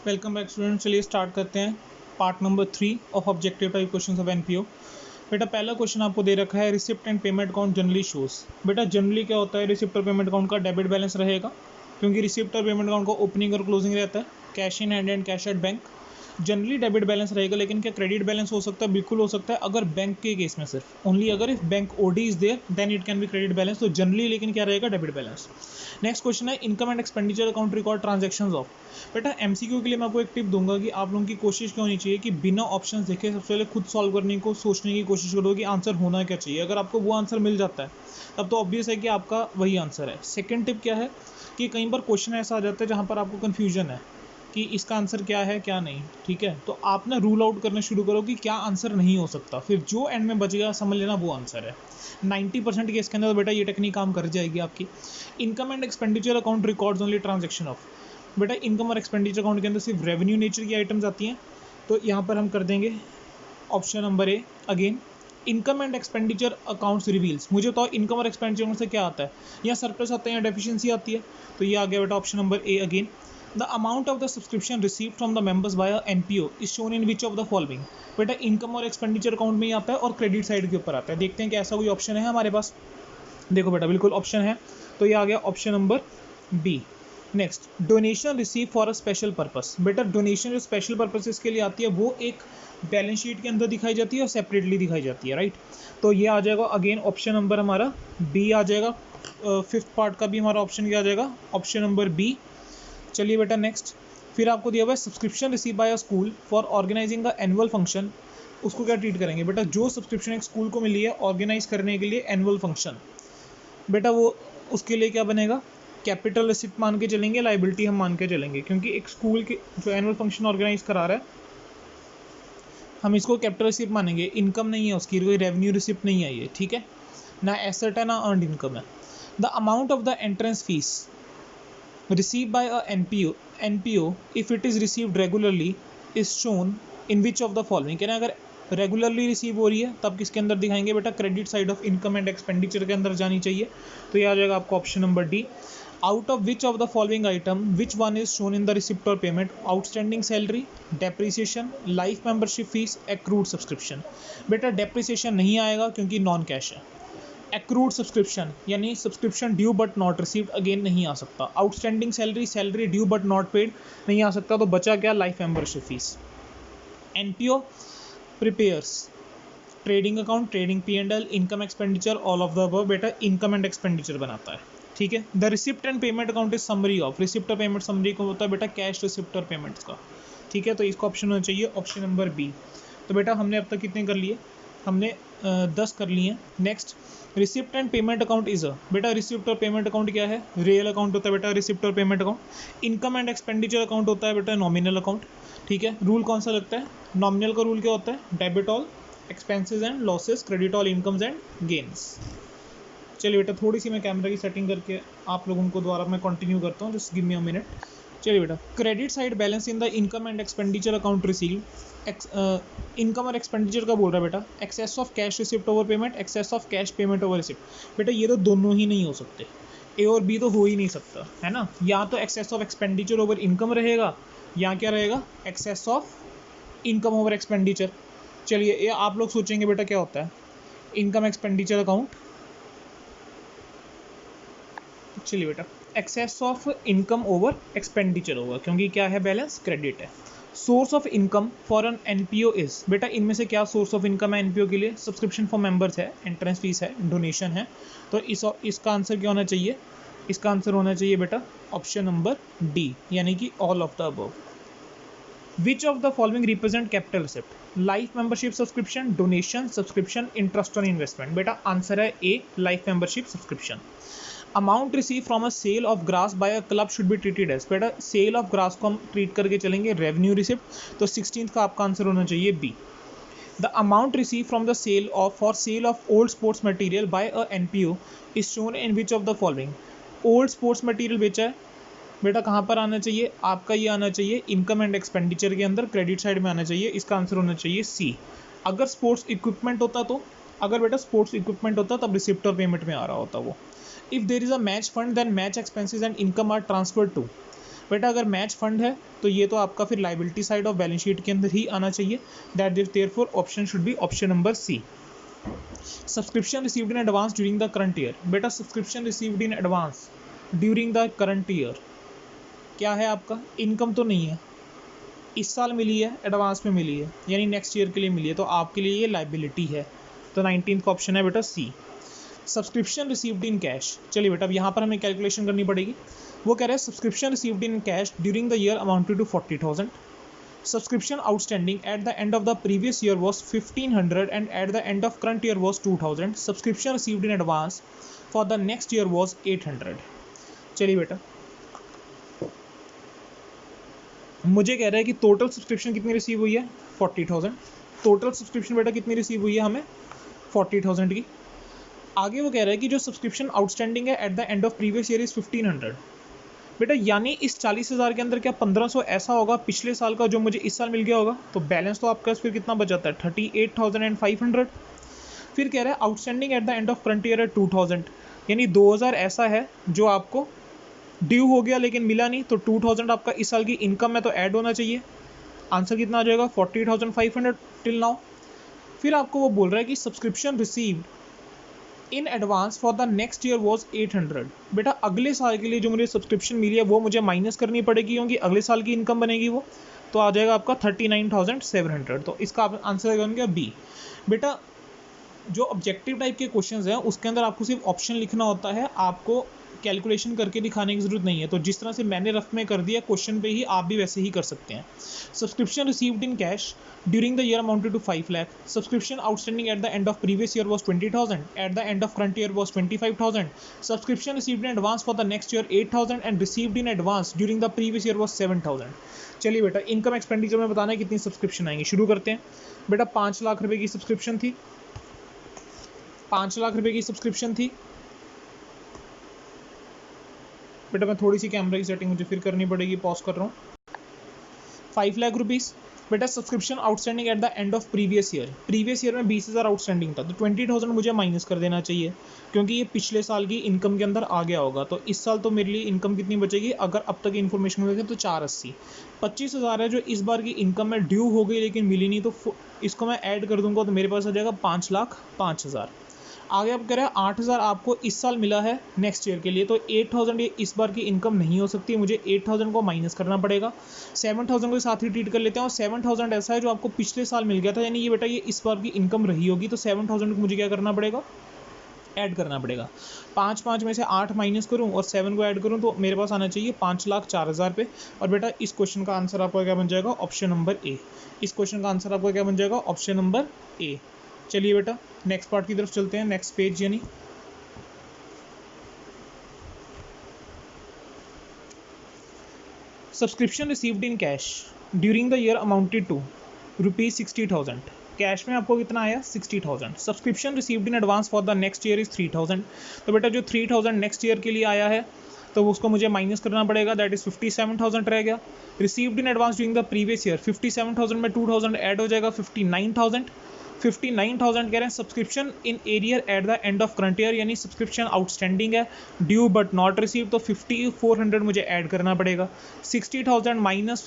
Welcome back student. चलिए start करते हैं part number 3 of objective type questions of NPO. बेटा पहला क्वेश्चन आपको दे रखा है receipt and payment account generally shows. बेटा जनरली क्या होता है, रिसिप्ट और पेमेंट अकाउंट का डेबिट बैलेंस रहेगा, क्योंकि रिसिप्ट और पेमेंट अकाउंट का ओपनिंग और क्लोजिंग रहता है, cash in hand and cash at bank. Generally debit balance रहेगा, लेकिन क्या क्रेडिट बैलेंस हो सकता है? बिल्कुल हो सकता है, अगर बैंक के केस में सिर्फ ओनली अगर if bank OD is there then it can be credit balance. तो जनरली लेकिन क्या रहेगा? Debit balance. नेक्स्ट क्वेश्चन है income and expenditure account record transactions of. बेटा एमसीक्यू के लिए मैं आपको एक टिप दूंगा कि आप लोगों की कोशिश क्या होनी चाहिए कि बिना ऑप्शंस देखे सबसे पहले खुद सॉल्व करने को सोचने की कोशिश करो कि आंसर होना क्या चाहिए। अगर आपको वो आंसर मिल जाता है तब तो ऑब्वियस है कि आपका वही आंसर है। सेकंड टिप क्या है कि कई बार क्वेश्चन ऐसा आ जाता है जहाँ पर आपको कन्फ्यूजन है कि इसका आंसर क्या है क्या नहीं, ठीक है, तो आप ना रूल आउट करना शुरू करो कि क्या आंसर नहीं हो सकता, फिर जो एंड में बचेगा समझ लेना वो आंसर है। 90% केस के अंदर बेटा ये टेक्निक काम कर जाएगी आपकी। Income and expenditure account records only transaction of. बेटा इनकम और एक्सपेंडिचर अकाउंट के अंदर सिर्फ रेवेन्यू नेचर की आइटम्स आती हैं, तो यहाँ पर हम कर देंगे option number A again. Income and expenditure accounts reveals, मुझे तो इनकम और एक्सपेंडिचर से क्या आता है, या सरप्लस आता है या डेफिशिएंसी आती है, तो ये आ गया बेटा option number A again. The amount of the subscription received from the members by NPO is shown in which of the following. बेटा इनकम और एक्सपेंडिचर अकाउंट में ही आता है और क्रेडिट साइड के ऊपर आता है। देखते हैं कि ऐसा कोई ऑप्शन है हमारे पास। देखो बेटा बिल्कुल ऑप्शन है, तो ये आ गया option number B. Next, donation receive for a special purpose. बेटा डोनेशन जो स्पेशल पर्पसेस के लिए आती है वो एक बैलेंस शीट के अंदर दिखाई जाती है और सेपरेटली दिखाई जाती है, राइट। तो ये आ जाएगा अगेन ऑप्शन नंबर हमारा बी आ जाएगा। फिफ्थ पार्ट का भी हमारा ऑप्शन क्या आ जाएगा? Option number B. चलिए बेटा नेक्स्ट, फिर आपको दिया हुआ है subscription receive by a school for organizing a annual function. उसको क्या ट्रीट करेंगे? बेटा जो सब्सक्रिप्शन एक स्कूल को मिली है ऑर्गेनाइज करने के लिए एनुअल फंक्शन, बेटा वो उसके लिए क्या बनेगा? कैपिटल रिसिप्ट मान के चलेंगे, लाइबिलिटी हम मान के चलेंगे, क्योंकि एक स्कूल के जो एनुअल फंक्शन ऑर्गेनाइज करा रहा है हम इसको कैपिटल रिसिप्ट मानेंगे। इनकम नहीं है उसकी, कोई रेवेन्यू रिसिप्ट नहीं है ये, ठीक है, ना एसेट है ना अर्नड इनकम है। The amount of the entrance fees received by a NPO if it is received regularly is shown in which of the following। कहना अगर रेगुलरली रिसीव हो रही है तब किसके अंदर दिखाएंगे? बेटा credit side of income and expenditure के अंदर जानी चाहिए, तो ये आ जाएगा आपको option number D. Out of which of the following item which one is shown in the receipt और payment? Outstanding salary, depreciation, life membership fees, accrued subscription. बेटा डेप्रिसिएशन नहीं आएगा क्योंकि नॉन कैश है। एक्रूड सब्सक्रिप्शन यानी subscription due but not received again नहीं आ सकता। Outstanding salary, salary due but not paid नहीं आ सकता, तो बचा क्या? Life membership fees. NPO prepares trading account, trading P&L, income expenditure, all of the above. बेटा इनकम एंड एक्सपेंडिचर बनाता है, ठीक है। The receipt and payment account is summary of. Receipt और पेमेंट समरी को होता है बेटा कैश रिसिप्ट और पेमेंट्स का, ठीक है, तो इसका ऑप्शन होना चाहिए ऑप्शन नंबर बी। तो बेटा हमने अब तक कितने कर लिए? हमने 10 कर लिए हैं। Next, receipt and payment account is a. बेटा रिसिप्ट और पेमेंट अकाउंट क्या है? रियल अकाउंट होता है बेटा रिसिप्ट और payment account. Income and expenditure account होता है बेटा नॉमिनल अकाउंट, ठीक है। रूल कौन सा लगता है? नॉमिनल का रूल क्या होता है? Debit all expenses and losses, credit all incomes and gains. चलिए बेटा थोड़ी सी मैं कैमरा की सेटिंग करके आप लोगों को द्वारा मैं कंटिन्यू करता हूँ, just give me a minute. चलिए बेटा, credit side balance in the income and expenditure account receive. Income और एक्सपेंडिचर का बोल रहा है बेटा excess of cash receipt over payment, excess of cash payment over receipt. बेटा ये तो दोनों ही नहीं हो सकते, ए और बी तो हो ही नहीं सकता, है ना। या तो excess of expenditure over income रहेगा, या क्या रहेगा? Excess of income over expenditure. चलिए ये आप लोग सोचेंगे बेटा क्या होता है इनकम एक्सपेंडिचर अकाउंट। चलिए बेटा excess of income over expenditure होगा, क्योंकि क्या है? बैलेंस क्रेडिट है। Source of income for an NPO is. बेटा इनमें से क्या सोर्स ऑफ इनकम है एनपीओ के लिए? सब्सक्रिप्शन फॉर मेंबर्स है, एंट्रेंस फीस है, डोनेशन है, तो इसका आंसर क्या होना चाहिए? इसका आंसर होना चाहिए बेटा ऑप्शन नंबर डी, यानी कि all of the above. Which of the following represent capital receipt? Life membership subscription, donation, subscription, interest on investment. बेटा आंसर है A, life membership subscription. Amount receive from a sale of grass by a club should be treated as. बेटा sale of grass को हम treat करके चलेंगे revenue receipt, तो 16th का आपका आंसर होना चाहिए B. The amount receive from the sale of for sale of old sports material by a NPO is shown in which of the following. Old sports material बेचा है बेटा, कहाँ पर आना चाहिए आपका? ये आना चाहिए इनकम एंड एक्सपेंडिचर के अंदर, क्रेडिट साइड में आना चाहिए, इसका आंसर होना चाहिए सी। अगर स्पोर्ट्स इक्विपमेंट होता तो, अगर बेटा स्पोर्ट्स इक्विपमेंट होता तब रिसिप्ट और पेमेंट में आ रहा होता वो। If there is a match fund then match expenses and income are transferred to। बेटा अगर मैच फंड है तो ये तो आपका फिर liability side of balance sheet के अंदर ही आना चाहिए, that is therefore option should be option number C. Subscription received in advance during the current year, बेटा subscription received in advance during the current year क्या है आपका, इनकम तो नहीं है, इस साल मिली है, एडवांस में मिली है, यानी नेक्स्ट ईयर के लिए मिली है, तो आपके लिए ये लाइबिलिटी है, तो 19 का ऑप्शन है बेटा सी। सब्सक्रिप्शन रिसीव्ड इन कैश, चलिए बेटा अब यहाँ पर हमें कैलकुलेशन करनी पड़ेगी। वो कह रहे हैं subscription received in cash during the year amounted to 40,000, subscription outstanding at the end of the previous year was 1500 and at the end of current year was 2000, subscription received in advance for the next year was 800। चलिए बेटा मुझे कह रहा है कि total subscription कितनी receive हुई है 40,000, टोटल सब्सक्रिप्शन बेटा कितनी रिसीव हुई है हमें 40,000 की। आगे वो कह रहा है कि जो सब्सक्रिप्शन आउटस्टैंडिंग है eight the end of previous year is 1500, बेटा यानी इस 40,000 के अंदर क्या 1500 ऐसा होगा पिछले साल का जो मुझे इस साल मिल गया होगा, तो बैलेंस तो आपका फिर कितना बच जाता है 38,500। फिर कह रहा है outstanding at the end of current year है 2000, यानी 2000 ऐसा है जो आपको ड्यू हो गया लेकिन मिला नहीं, तो 2000 आपका इस साल की इनकम में तो ऐड होना चाहिए। आंसर कितना आ जाएगा 48,500 टिल नाउ। फिर आपको वो बोल रहा है कि subscription received in advance for the next year was 800, बेटा अगले साल के लिए जो मुझे सब्सक्रिप्शन मिली है वो मुझे माइनस करनी पड़ेगी क्योंकि अगले साल की इनकम बनेगी वो, तो आ जाएगा आपका 39,700, तो इसका आंसर बन गया बी। बेटा जो ऑब्जेक्टिव टाइप के क्वेश्चंस हैं उसके अंदर आपको सिर्फ ऑप्शन लिखना होता है, आपको कैलकुलेशन करके दिखाने की जरूरत नहीं है, तो जिस तरह से मैंने रफ में कर दिया क्वेश्चन पे ही आप भी वैसे ही कर सकते हैं। Subscription received in cash during the year amounted to 5 lakh, subscription outstanding at the end of previous year was 20,000, at the end of current year was 25,000, subscription received in advance for the next year 8,000 and received in advance during the previous year was 7,000। चलिए बेटा income expenditure में बताना है कितनी subscription आएंगी, शुरू करते हैं। बेटा 5 लाख रुपए की सब्सक्रिप्शन थी, 5 लाख रुपए की सब्सक्रिप्शन थी। बेटा मैं थोड़ी सी कैमरा की सेटिंग मुझे फिर करनी पड़ेगी, पॉज कर रहा हूँ। 5 लाख रुपीज़ बेटा subscription outstanding at the end of previous year में 20,000 आउटस्टैंडिंग था, तो 20,000 मुझे माइनस कर देना चाहिए क्योंकि ये पिछले साल की इनकम के अंदर आ गया होगा, तो इस साल तो मेरे लिए इनकम कितनी बचेगी अगर अब तक इन्फॉर्मेशन देखें तो 480। 25,000 है जो इस बार की इनकम में ड्यू हो गई लेकिन मिली नहीं, तो इसको मैं ऐड कर दूंगा तो मेरे पास आ जाएगा 5,05,000। आगे आप कह रहे हैं 8,000 आपको इस साल मिला है नेक्स्ट ईयर के लिए, तो 8,000 ये इस बार की इनकम नहीं हो सकती, मुझे 8,000 को माइनस करना पड़ेगा। 7,000 को साथ ही ट्रीट कर लेते हैं और 7,000 ऐसा है जो आपको पिछले साल मिल गया था, यानी ये बेटा ये इस बार की इनकम रही होगी, तो 7,000 को मुझे क्या करना पड़ेगा ऐड करना पड़ेगा। 5 में से 8 माइनस करूँ और 7 को ऐड करूँ तो मेरे पास आना चाहिए 5,04,000 पे। और बेटा इस क्वेश्चन का आंसर आपका क्या बन जाएगा ऑप्शन नंबर ए, इस क्वेश्चन का आंसर आपका क्या बन जाएगा ऑप्शन नंबर ए। चलिए बेटा नेक्स्ट पार्ट की तरफ चलते हैं, नेक्स्ट पेज यानी subscription received in cash during the year amounted to ₹60,000, cash में आपको कितना आया 60,000। Subscription received in advance for the next year is 3,000, तो बेटा जो 3,000 नेक्स्ट ईयर के लिए आया है तो उसको मुझे माइनस करना पड़ेगा, दैट इज 57,000 रह गया। Received in advance during the previous year 57,000 में 2,000 ऐड हो जाएगा 59,000। 59,000 कह रहे हैं subscription in arrear at the end of current year, यानी सब्सक्रिप्शन आउटस्टैंडिंग है ड्यू बट नॉट रिसीव, तो 5,400 मुझे ऐड करना पड़ेगा। 60,000 minus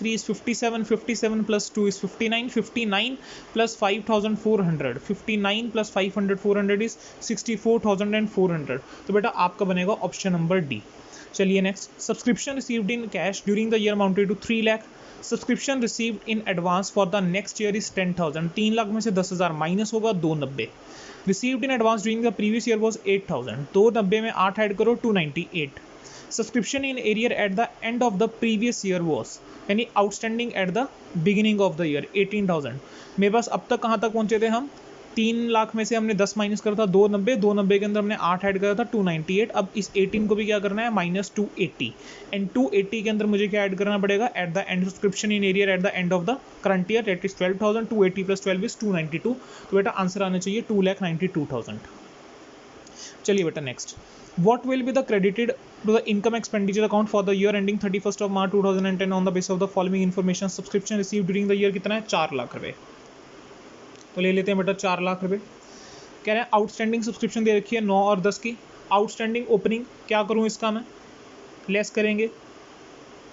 3 is 57, 57 plus 2 is 59, 59 plus 5,400, 59 plus 500 400 is 64,400, तो बेटा आपका बनेगा ऑप्शन नंबर डी। चलिए next, subscription received in cash during the year amounted to 3 lakh, subscription received in advance for the next year is 10,000, 3 lakh में से 10,000 माइनस होगा 290। Received in advance during the previous year was 8,000, 290 में 8 add करो 298। Subscription in arrear at the end of the previous year was, यानी outstanding at the beginning of the year 18,000। मेरे पास अब तक कहाँ तक पहुंचे थे हम, 3 लाख में से हमने 10 माइनस करा था 290 के अंदर हमने 8 ऐड करा था 298। अब इस 18 को भी क्या करना है माइनस 280, एंड 280 के अंदर मुझे क्या ऐड करना पड़ेगा eight the and subscription in arrear at the end of the current year, that is 12,000, 280 plus 12 is 292, तो बेटा आंसर आना चाहिए 2,92,000। चलिए बेटा next, what will be the credited to the income expenditure account for the year ending 31st of March 2010 on the basis of the following information, subscription received during the year कितना है 4 लाख रुपए, तो ले लेते हैं बेटा 4 लाख रुपए। कह रहे हैं आउटस्टैंडिंग सब्सक्रिप्शन दे रखी है 9 और 10 की, आउटस्टैंडिंग ओपनिंग क्या करूं इसका मैं लेस करेंगे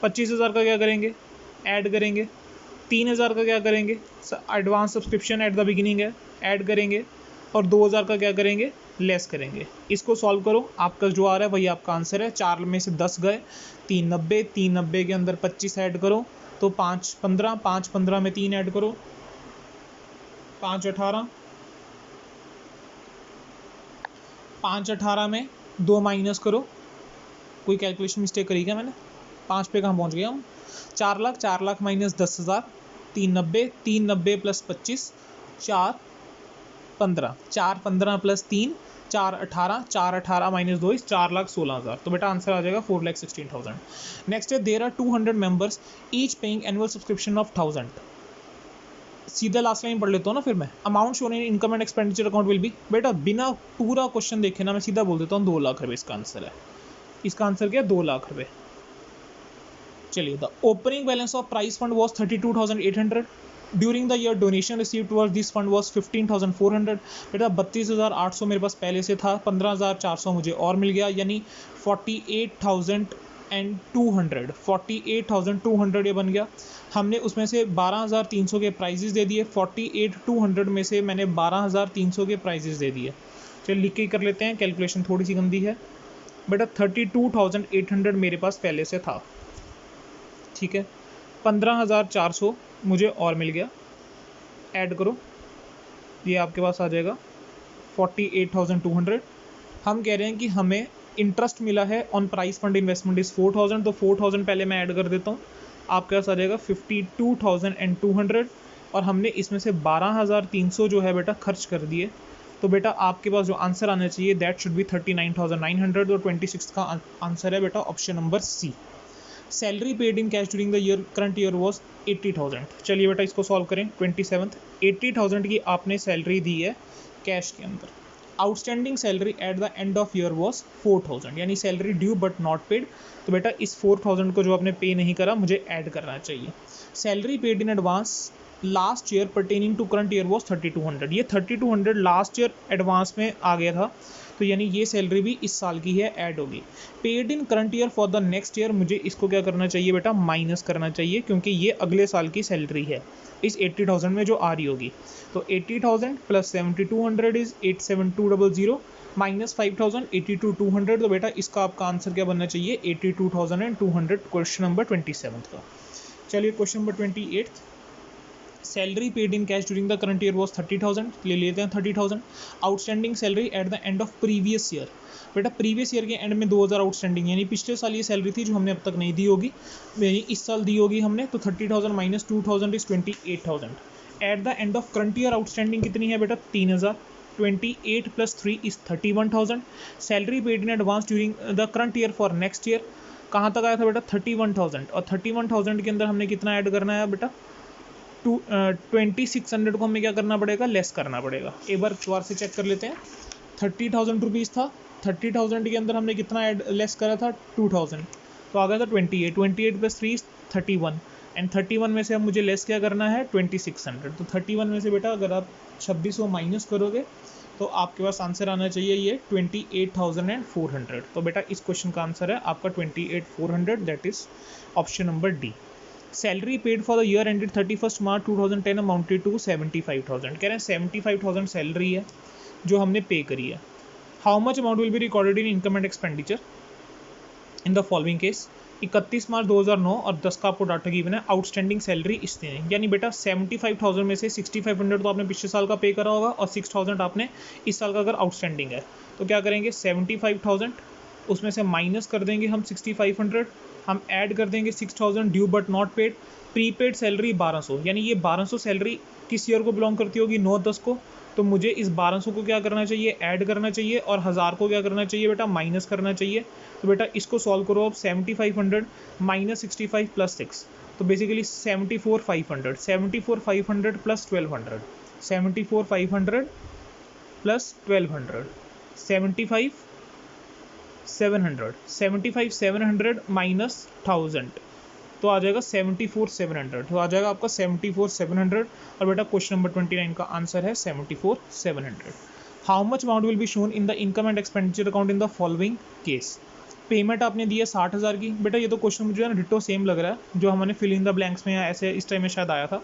25,000 का क्या करेंगे, ऐड करेंगे। 3,000 का क्या करेंगे, advance subscription eight the beginning है, ऐड करेंगे। और 2,000 का क्या करेंगे, लेस करेंगे। इसको सॉल्व करो, आपका जो आ रहा है वही आपका आंसर है। 4 में से 10 गए, 390, 390 के अंदर 25 ऐड करो तो 5 15, 5 15 में 3 ऐड करो 5 18, 5 18 में 2 माइनस करो। कोई कैलकुलेशन मिस्टेक करी क्या मैंने, 5 पे कहाँ पहुँच गया हूँ। 4 lakh, 4 lakh minus 10,000, 390, 390 plus 25, 4 15, 4 15 plus 3, 4 18, 4 18 minus 2 4,16,000। तो बेटा आंसर आ जाएगा 4,16,000। नेक्स्ट है, there are 200 members each paying annual subscription of 1000। सीधा लास्ट लाइन पढ़ लेता हूँ ना फिर मैं। Amount shown in income and expenditure account will be, बेटा बिना पूरा क्वेश्चन देखे ना मैं सीधा बोल देता हूँ 2 लाख रुपये इसका आंसर है। इसका आंसर क्या है, 2 लाख रुपये। चलिए, the opening balance of price fund was 32,800। During the year donation receive towards this fund was 15,400। बेटा 32,800 मेरे पास पहले से था, 15,400 मुझे और मिल गया, यानी 48,200, 48,200 ये बन गया। हमने उसमें से 12,300 के प्राइजेस दे दिए। 48,200 में से मैंने 12,300 के प्राइजेस दे दिए। चलिए लिख के ही कर लेते हैं, कैलकुलेशन थोड़ी सी गंदी है। बेटा 32,800 मेरे पास पहले से था, ठीक है। 15,400 मुझे और मिल गया, ऐड करो, ये आपके पास आ जाएगा 48,200। हम कह रहे हैं कि हमें इंटरेस्ट मिला है on price fund investment is 4,000, तो 4,000 पहले मैं ऐड कर देता हूँ, आपके पास आ जाएगा 52,200। और हमने इसमें से 12,300 जो है बेटा खर्च कर दिए। तो बेटा आपके पास जो आंसर आना चाहिए दैट शुड बी 39,900। और 26 का आंसर है बेटा option number C. Salary paid in cash during the year current year was 80,000। चलिए बेटा इसको सॉल्व करें। 27 80,000 की आपने सैलरी दी है कैश के अंदर। Outstanding salary eight the end of year was 4,000, यानी salary due but not paid. तो बेटा इस 4,000 को जो आपने पे नहीं करा मुझे ऐड करना चाहिए। Salary paid in advance last year pertaining to current year was 3,200। ये 3,200 लास्ट ईयर एडवांस में आ गया था, तो यानी ये सैलरी भी इस साल की है, ऐड होगी। Paid in current year for the next year, मुझे इसको क्या करना चाहिए बेटा, माइनस करना चाहिए, क्योंकि ये अगले साल की सैलरी है इस 80,000 में जो आ रही होगी। तो 80,000 प्लस 7,200 इज 87,200 माइनस 5,000 82,200। तो बेटा इसका आपका आंसर क्या बनना चाहिए, 82,200। क्वेश्चन नंबर 27 का। चलिए question number 28, salary paid in cash during the current year was 30,000, ले लेते हैं 30,000। Outstanding salary eight the end of previous year, बेटा प्रीवियस ईयर के एंड में 2,000 आउटस्टैंडिंग, यानी पिछले साल ये सैलरी थी जो हमने अब तक नहीं दी होगी, यानी इस साल दी होगी हमने। तो 30,000 minus 2,000 is 28,000। Eight the end of current year outstanding कितनी है बेटा, 3,000। 28 plus 3 is 31,000। Salary paid in advance during the current year for next year कहाँ तक आया था बेटा, 31,000। और 31,000 के अंदर हमने कितना ऐड करना है बेटा, 2600 को हमें क्या करना पड़ेगा, लेस करना पड़ेगा। एक बार दोबारा से चेक कर लेते हैं। 30,000 रुपीज़ था, 30,000 के अंदर हमने कितना ऐड लेस करा था, 2,000, तो आ गया था 28। 28 प्लस 3 31, एंड 31 में से अब मुझे लेस क्या करना है, 2600। तो 31 में से बेटा अगर आप 2600 माइनस करोगे तो आपके पास आंसर आना चाहिए ये 28,400। तो बेटा इस क्वेश्चन का आंसर है आपका 28,400, that is option number D. Salary paid for the year ended 31 March 2010 amounted to 75,000। कह रहे हैं 75,000 सैलरी है जो हमने पे करी है। How much amount will be recorded in income and expenditure in the following case. 31 मार्च 2009 और 10 का आपको डाटा गिवन है, आउटस्टैंडिंग सैलरी इतनी है, यानी बेटा 75,000 में से 6,500 तो आपने पिछले साल का पे करा होगा और 6,000 आपने इस साल का अगर आउटस्टैंडिंग है तो क्या करेंगे, 75,000 उसमें से माइनस कर देंगे हम 6,500, हम ऐड कर देंगे 6,000 due but not paid. Prepaid salary 1,200, यानी ये 1,200 सैलरी किस ईयर को बिलोंग करती होगी, 9-10 को। तो मुझे इस 1,200 को क्या करना चाहिए, ऐड करना चाहिए, और 1,000 को क्या करना चाहिए बेटा, माइनस करना चाहिए। तो बेटा इसको सॉल्व करो अब। 7500 माइनस 65 प्लस 6, तो बेसिकली 74,500, 74,500 प्लस 1,200, 74,500 प्लस 1,200, 75,700, 75,700 माइनस 1,000, तो आ जाएगा 74,700, तो आ जाएगा आपका 74,700। और बेटा क्वेश्चन नंबर 29 का आंसर है 74,700। How much amount will be shown in the income and expenditure account in the following case. Payment आपने दी है 60,000 की। बेटा ये तो क्वेश्चन मुझे ना डिटो सेम लग रहा है जो हमने फिल इन द ब्लैंक्स में या ऐसे इस टाइम में शायद आया था।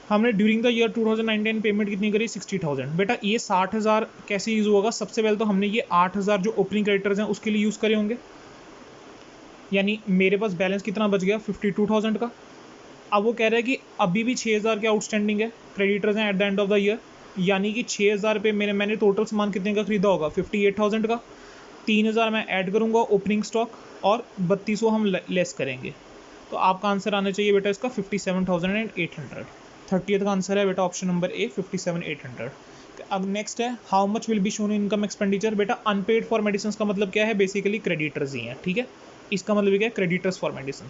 हमने ड्यूरिंग द ईयर 2019 पेमेंट कितनी करी 60,000। बेटा ये 60,000 कैसे यूज़ होगा, सबसे पहले तो हमने ये 8,000 जो ओपनिंग क्रेडिटर्स हैं उसके लिए यूज़ करे होंगे, यानी मेरे पास बैलेंस कितना बच गया 52,000 का। अब वो कह रहा है कि अभी भी 6,000 के आउटस्टैंडिंग है, क्रेडिटर्स हैं eight the end of the year, यानी कि 6,000 पे मैंने टोटल सामान कितने का खरीदा होगा 58,000 का। 3,000 मैं ऐड करूँगा ओपनिंग स्टॉक और 3200 हम लेस करेंगे, तो आपका आंसर आना चाहिए बेटा इसका 57,800। 30th का आंसर है बेटा ऑप्शन नंबर ए 57,800। अब नेक्स्ट है how much will be shown income expenditure. बेटा अनपेड फॉर मेडिसिन का मतलब क्या है, बेसिकली क्रेडिटर्स ही हैं, ठीक है। इसका मतलब क्या है, creditors for medicine.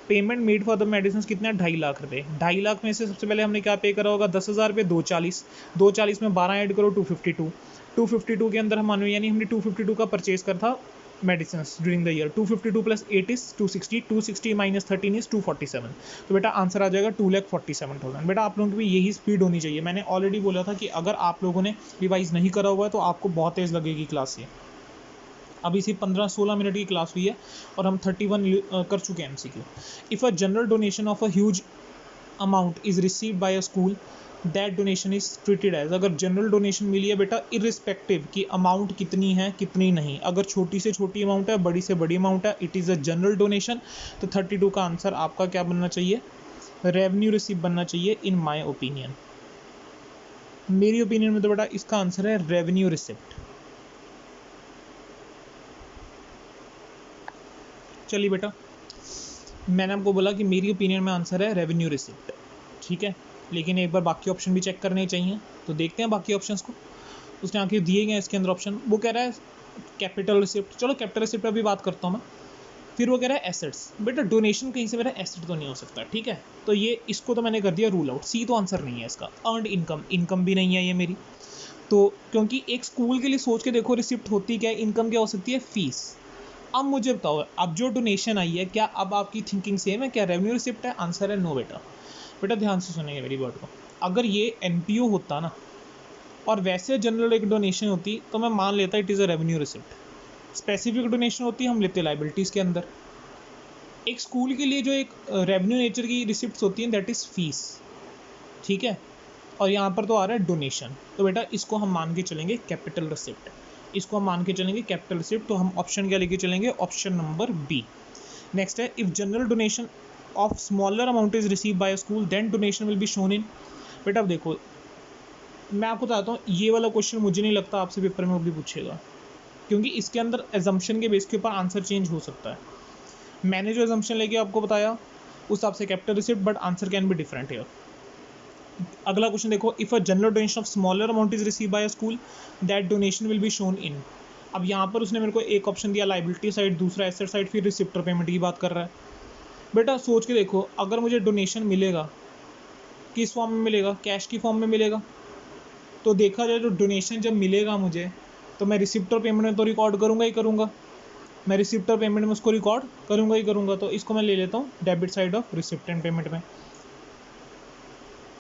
Payment made for the medicine कितना है 2.5 लाख रुपये। 2.5 लाख में से सबसे पहले हमने क्या पे करा होगा 10,000 रुपये, 240 में 12 ऐड करो 252 के अंदर हम मानो, यानी हमने 252 का परचेज कर था medicine during the year. 252 plus 8 is 260 minus 13 is 247। तो बेटा आंसर आ जाएगा 2,47,000। बेटा आप लोगों की भी यही स्पीड होनी चाहिए। मैंने ऑलरेडी बोला था कि अगर आप लोगों ने रिवाइज नहीं करा हुआ है तो आपको बहुत तेज़ लगेगी क्लास ये। अभी सिर्फ 15-16 मिनट की क्लास हुई है और हम 31 कर चुके हैं MCQ। If a general donation of a huge amount is received by a school that donation is treated as. अगर जनरल डोनेशन मिली है बेटा इरिस्पेक्टिव कि अमाउंट कितनी है कितनी नहीं, अगर छोटी से छोटी अमाउंट है बड़ी से बड़ी अमाउंट है, it is a general donation. तो 32 का आंसर आपका क्या बनना चाहिए, रेवेन्यू रिसीव बनना चाहिए इन माई ओपिनियन। मेरी ओपिनियन में तो बेटा इसका आंसर है रेवेन्यू रिसिप्ट। चलिए बेटा, मैंने आपको बोला कि मेरी ओपिनियन में आंसर है रेवेन्यू रिसिप्ट, ठीक है। लेकिन एक बार बाकी ऑप्शन भी चेक करने चाहिए, तो देखते हैं बाकी ऑप्शंस को। उसने आके दिए गए इसके अंदर ऑप्शन, वो कह रहा है कैपिटल रिसिप्ट। चलो कैपिटल रिसिप्ट पर भी बात करता हूँ मैं। फिर वो कह रहा है एसेट्स। बेटा डोनेशन कहीं से मेरा एसेट तो नहीं हो सकता, ठीक है। तो ये इसको तो मैंने कर दिया रूल आउट, सी तो आंसर नहीं है इसका। अर्नड इनकम भी नहीं है ये मेरी, तो क्योंकि एक स्कूल के लिए सोच के देखो रिसिप्ट होती क्या है, इनकम क्या हो सकती है, फीस। अब मुझे बताओ, अब जो डोनेशन आई है क्या अब आपकी थिंकिंग सेम है, क्या रेवेन्यू रिसिप्ट है, आंसर है नो बेटा। बेटा ध्यान से सुनेंगे मेरी बात को, अगर ये NPO होता ना और वैसे जनरल एक डोनेशन होती तो मैं मान लेता it is a revenue receipt. Specific donation होती हम लेते लाइबिलिटीज़ के अंदर। एक स्कूल के लिए जो एक रेवेन्यू नेचर की रिसिप्ट होती हैं दैट इज़ फीस, ठीक है। और यहाँ पर तो आ रहा है डोनेशन, तो बेटा इसको हम मान के चलेंगे कैपिटल रिसिप्ट, इसको हम मान के चलेंगे कैपिटल रिसिप्ट। तो हम ऑप्शन क्या लेके चलेंगे, ऑप्शन नंबर बी। नेक्स्ट है if general donation of smaller amount is receive by school then donation will be shown in. बेटा अब देखो, मैं आपको बताता हूँ ये वाला क्वेश्चन मुझे नहीं लगता आपसे पेपर में भी पूछेगा, क्योंकि इसके अंदर एजम्पशन के बेस के ऊपर आंसर चेंज हो सकता है। मैंने जो एजम्पशन लेके आपको बताया उस हिसाब से capital receipt, but answer can be different here. अगला क्वेश्चन देखो, if a general donation of smaller amount is receive by school that donation will be shown इन। अब यहाँ पर उसने मेरे को एक ऑप्शन दिया लाइबिलिटी साइड, दूसरा एसेट साइड, फिर रिसिप्टर पेमेंट की बात कर रहा है। बेटा सोच के देखो, अगर मुझे डोनेशन मिलेगा किस फॉर्म में मिलेगा, कैश की फॉर्म में मिलेगा, तो देखा जाए तो डोनेशन जब मिलेगा मुझे तो मैं रिसिप्टर पेमेंट में तो रिकॉर्ड करूँगा ही करूँगा, मैं रिसिप्टर पेमेंट में उसको रिकॉर्ड करूँगा ही करूँगा। तो इसको मैं ले लेता हूँ debit side of recipient payment में।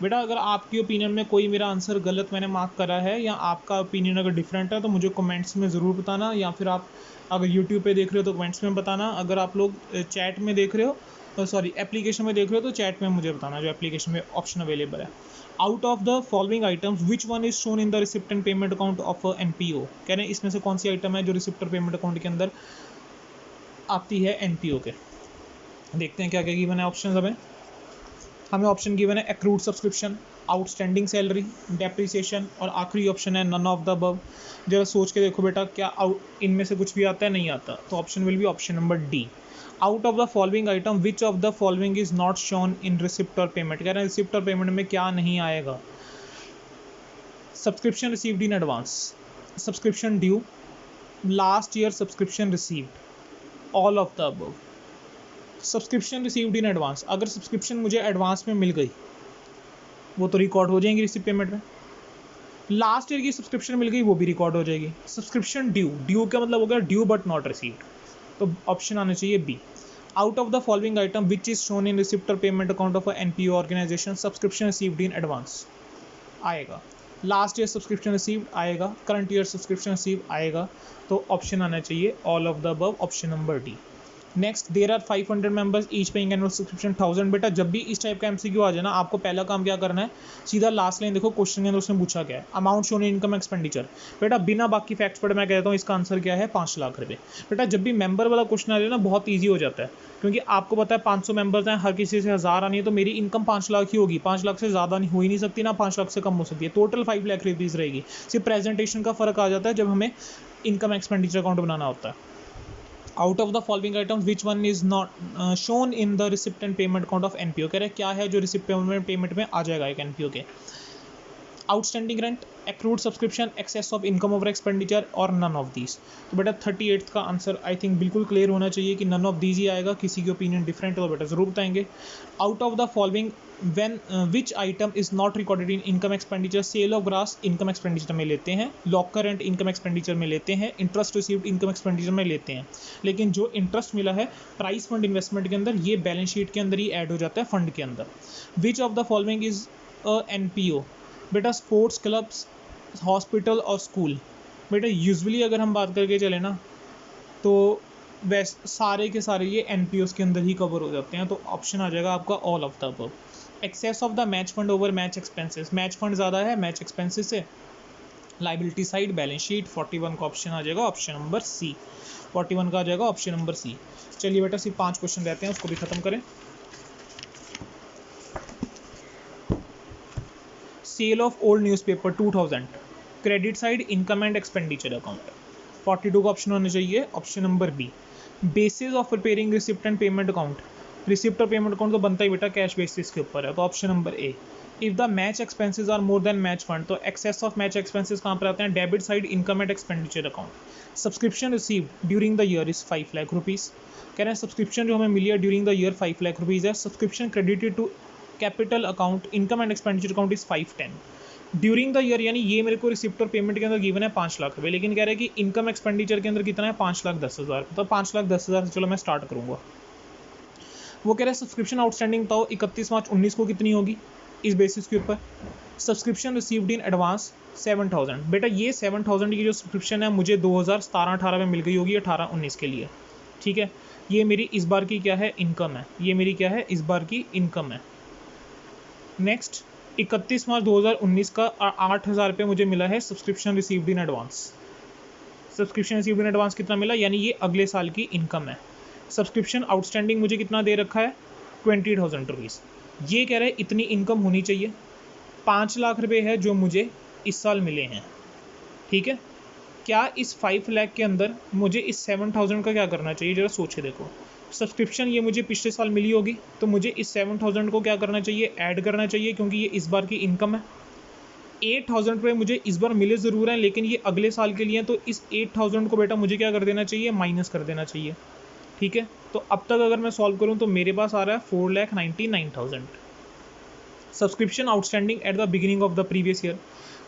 बेटा अगर आपकी ओपिनियन में कोई मेरा आंसर गलत मैंने मार्क करा है या आपका ओपिनियन अगर डिफरेंट है तो मुझे कमेंट्स में ज़रूर बताना, या फिर आप अगर यूट्यूब पे देख रहे हो तो कमेंट्स में बताना। अगर आप लोग चैट में देख रहे हो, सॉरी एप्लीकेशन में देख रहे हो, तो चैट में मुझे बताना जो एप्लीकेशन में ऑप्शन अवेलेबल है। Out of the following items which one is shown in the recipient payment account of NPO। कह रहे हैं इसमें से कौन सी आइटम है जो रिसिप्टर पेमेंट अकाउंट के अंदर आती है NPO के। देखते हैं क्या क्या गिवन है ऑप्शन। हमें ऑप्शन गिवन है accrued subscription, outstanding salary, depreciation, और आखिरी ऑप्शन है नन ऑफ द अबव। जरा सोच के देखो बेटा क्या इनमें से कुछ भी आता है, नहीं आता, तो option will be option number D. Out of the following item which of the following is not shown in receipt और पेमेंट। कह रहे हैं रिसिप्ट और पेमेंट में क्या नहीं आएगा, subscription received in advance, subscription due, last year subscription received, all of the above. Subscription received in advance, अगर सब्सक्रिप्शन मुझे एडवांस में मिल गई वो तो रिकॉर्ड हो जाएंगी रिसिप्ट पेमेंट में। लास्ट ईयर की सब्सक्रिप्शन मिल गई वो भी रिकॉर्ड हो जाएगी। सब्सक्रिप्शन ड्यू का मतलब हो गया ड्यू बट नॉट रिसीव्ड, तो ऑप्शन आना चाहिए B. Out of the following item which is shown in receipt और payment account of NPO organization, subscription received in advance आएगा। लास्ट ईयर सब्सक्रिप्शन रिसीव्ड आएगा, करंट ईयर सब्सक्रिप्शन रिसीव आएगा, तो option आना चाहिए all of the above, option number D. Next, there are 500 members each paying annual subscription 1000। बेटा जब भी इस टाइप का एमसीक्यू आ जाए ना, आपको पहला काम क्या करना है, सीधा लास्ट लाइन देखो क्वेश्चन के अंदर उसने पूछा क्या है, अमाउंट शोन इनकम एक्सपेंडिचर। बेटा बिना बाकी फैक्ट्स पढ़े मैं कहता हूँ इसका आंसर क्या है, 5 लाख रुपये। बेटा जब भी मेंबर वाला क्वेश्चन आ जाए ना, बहुत ईजी हो जाता है, क्योंकि आपको पता है 500 मेंबर्स हैं, हर किसी से 1000 आनी है, तो मेरी इनकम 5 लाख ही होगी, 5 लाख से ज़्यादा नहीं हो ही नहीं सकती ना, 5 लाख से कम हो सकती है, टोटल 5 लाख रुपीज़ रहेगी। सिर्फ प्रेजेंटेशन का फर्क आ जाता है जब हमें इनकम एक्सपेंडिचर अकाउंट बनाना होता है। Out of the following items which one is not shown in the receipt and payment account of NPO. कह रहे क्या है जो रिसिप्ट पेमेंट में आ जाएगा एक एनपीओ के, outstanding rent, accrued subscription, excess of income over expenditure और नन ऑफ दीज। तो बेटा 38th का आंसर आई थिंक बिल्कुल क्लियर होना चाहिए कि नन ऑफ दीज ही आएगा। किसी की ओपिनियन डिफरेंट हो तो बेटा जरूर बताएंगे। Out of the following when which item is not recorded in income expenditure, sale of grass income expenditure में लेते हैं, लॉकर रेंट इनकम एक्सपेंडिचर में लेते हैं, इंटरेस्ट रिसीव्ड इनकम एक्सपेंडिचर में लेते हैं, लेकिन जो इंटरेस्ट मिला है प्राइस फंड इन्वेस्टमेंट के अंदर, ये बैलेंस शीट के अंदर ही ऐड हो जाता है फंड के अंदर। विच of the following is a NPO. बेटा स्पोर्ट्स क्लब्स, हॉस्पिटल और स्कूल। बेटा यूजुअली अगर हम बात करके चले ना, तो वैसे सारे के सारे ये एनपीओस के अंदर ही कवर हो जाते हैं, तो ऑप्शन आ जाएगा आपका all of the above. Excess of the match fund over match expenses, match fund ज़्यादा है मैच एक्सपेंसेस से, लाइबिलिटी साइड बैलेंस शीट। 41 का ऑप्शन आ जाएगा ऑप्शन नंबर सी, 41 का आ जाएगा ऑप्शन नंबर सी। चलिए बेटा सिर्फ 5 क्वेश्चन रहते हैं, उसको भी खत्म करें। Sale of old newspaper 2000, credit side income and expenditure account. 42 का ऑप्शन होना चाहिए option number B. Basis of preparing receipt and payment account, receipt और पेमेंट अकाउंट तो बनता ही बेटा कैश बेसिस के ऊपर है, तो option number A. If the match expenses are more than match fund, तो एक्सेस ऑफ मैच एक्सपेंसेस कहाँ पर आते हैं, debit side income and expenditure account. Subscription received during the year is 5 lakh rupees. कह रहे हैं सब्सक्रिप्शन जो हमें मिली है during the year 5 lakh rupees है। Subscription credited to capital account income and expenditure account is 510 during the year, यानी ये मेरे को रिसिप्ट और पेमेंट के अंदर गिवन है 5 लाख रुपये, लेकिन कह रहे हैं कि इनकम एक्सपेंडिचर के अंदर कितना है 5,10,000, तो 5,10,000 से चलो मैं स्टार्ट करूँगा। वो कह रहे हैं सब्सक्रिप्शन आउटस्टैंडिंग तो 31 मार्च 19 को कितनी होगी इस बेसिस के ऊपर। Subscription received in advance 7,000। बेटा ये 7,000 की जो सब्सक्रिप्शन है मुझे 2017-18 में मिल गई होगी, 18-19 के लिए, ठीक है। ये मेरी इस बार की क्या है, इनकम है, ये मेरी क्या है इस बार की इनकम है। नेक्स्ट 31 मार्च 2019 का 8,000 रुपये मुझे मिला है subscription received in advance. Subscription received in advance कितना मिला, यानी ये अगले साल की इनकम है। सब्सक्रिप्शन आउटस्टैंडिंग मुझे कितना दे रखा है 20,000 रुपीज़। ये कह रहे हैं इतनी इनकम होनी चाहिए, 5 लाख रुपये है जो मुझे इस साल मिले हैं, ठीक है। क्या इस 5 लाख के अंदर मुझे इस 7,000 का क्या करना चाहिए, जरा सोच के देखो। सब्सक्रिप्शन ये मुझे पिछले साल मिली होगी, तो मुझे इस 7,000 को क्या करना चाहिए, ऐड करना चाहिए, क्योंकि ये इस बार की इनकम है। 8,000 रुपये मुझे इस बार मिले ज़रूर हैं, लेकिन ये अगले साल के लिए, तो इस 8,000 को बेटा मुझे क्या कर देना चाहिए, माइनस कर देना चाहिए, ठीक है। तो अब तक अगर मैं सॉल्व करूँ तो मेरे पास आ रहा है 4,99,000। Subscription outstanding at the beginning of the previous year,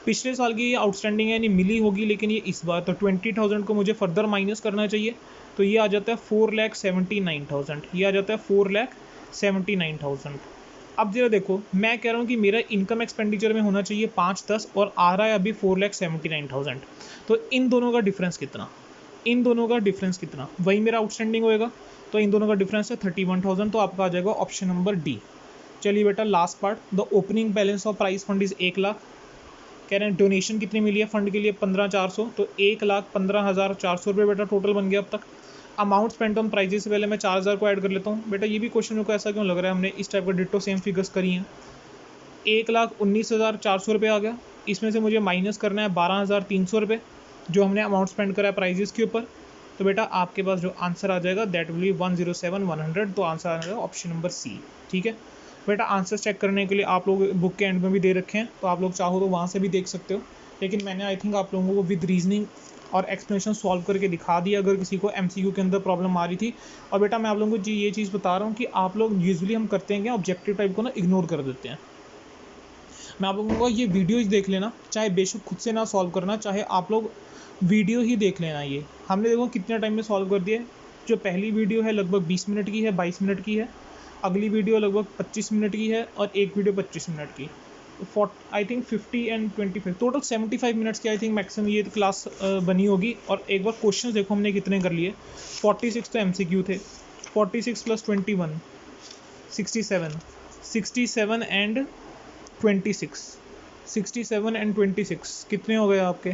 पिछले साल की ये आउटस्टैंडिंग है, यानी मिली होगी, लेकिन ये इस बार, तो 20,000 को मुझे फर्दर माइनस करना चाहिए, तो ये आ जाता है 4,79,000, ये आ जाता है 4,79,000। अब जरा देखो, मैं कह रहा हूँ कि मेरा इनकम एक्सपेंडिचर में होना चाहिए 5,10 और आ रहा है अभी 4,79,000, तो इन दोनों का डिफरेंस कितना, इन दोनों का डिफरेंस कितना, वही मेरा आउटस्टैंडिंग होएगा, तो इन दोनों का डिफरेंस है 31,000, तो आपका आ जाएगा ऑप्शन नंबर डी। चलिए बेटा last part, the opening balance of price fund is 1 lakh. कह रहे हैं डोनेशन कितनी मिली है फंड के लिए 15,400, तो 1,15,400 रुपये बेटा टोटल बन गया अब तक। अमाउंट स्पेंट ऑन प्राइजेस से पहले मैं 4,000 को ऐड कर लेता हूँ। बेटा ये भी क्वेश्चन मेरे को ऐसा क्यों लग रहा है, हमने इस टाइप का डिट्टो सेम फिगर्स करी हैं। 1,19,400 रुपये आ गया, इसमें से मुझे माइनस करना है 12,300 रुपये जो हमने अमाउंट स्पेंड करा है प्राइजेस के ऊपर। तो बेटा आपके पास जो आंसर आ जाएगा दैट विल बी 107,100, तो आंसर आ जाएगा ऑप्शन नंबर सी, ठीक है। बेटा आंसर चेक करने के लिए आप लोग बुक के एंड में भी दे रखे हैं, तो आप लोग चाहो तो वहाँ से भी देख सकते हो, लेकिन मैंने आई थिंक आप लोगों को विद रीजनिंग और एक्सप्लेनेशन सॉल्व करके दिखा दिया अगर किसी को एमसीक्यू के अंदर प्रॉब्लम आ रही थी। और बेटा मैं आप लोगों को ये चीज़ बता रहा हूँ कि आप लोग यूजुअली हम करते हैं कि ऑब्जेक्टिव टाइप को ना इग्नोर कर देते हैं। मैं आप लोगों को ये वीडियो ही देख लेना, चाहे बेशक खुद से ना सॉल्व करना, चाहे आप लोग वीडियो ही देख लेना। ये हमने देखो कितने टाइम में सॉल्व कर दिया। जो पहली वीडियो है लगभग 20 मिनट की है, 22 मिनट की है, अगली वीडियो लगभग 25 मिनट की है और एक वीडियो 25 मिनट की। I think 50 and 25 total 75 minutes की आई थिंक मैक्सिमम ये क्लास बनी होगी। और एक बार क्वेश्चन देखो हमने कितने कर लिए। 46 तो MCQ थे, 46 + 21 67, 67 एंड 26 कितने हो गए आपके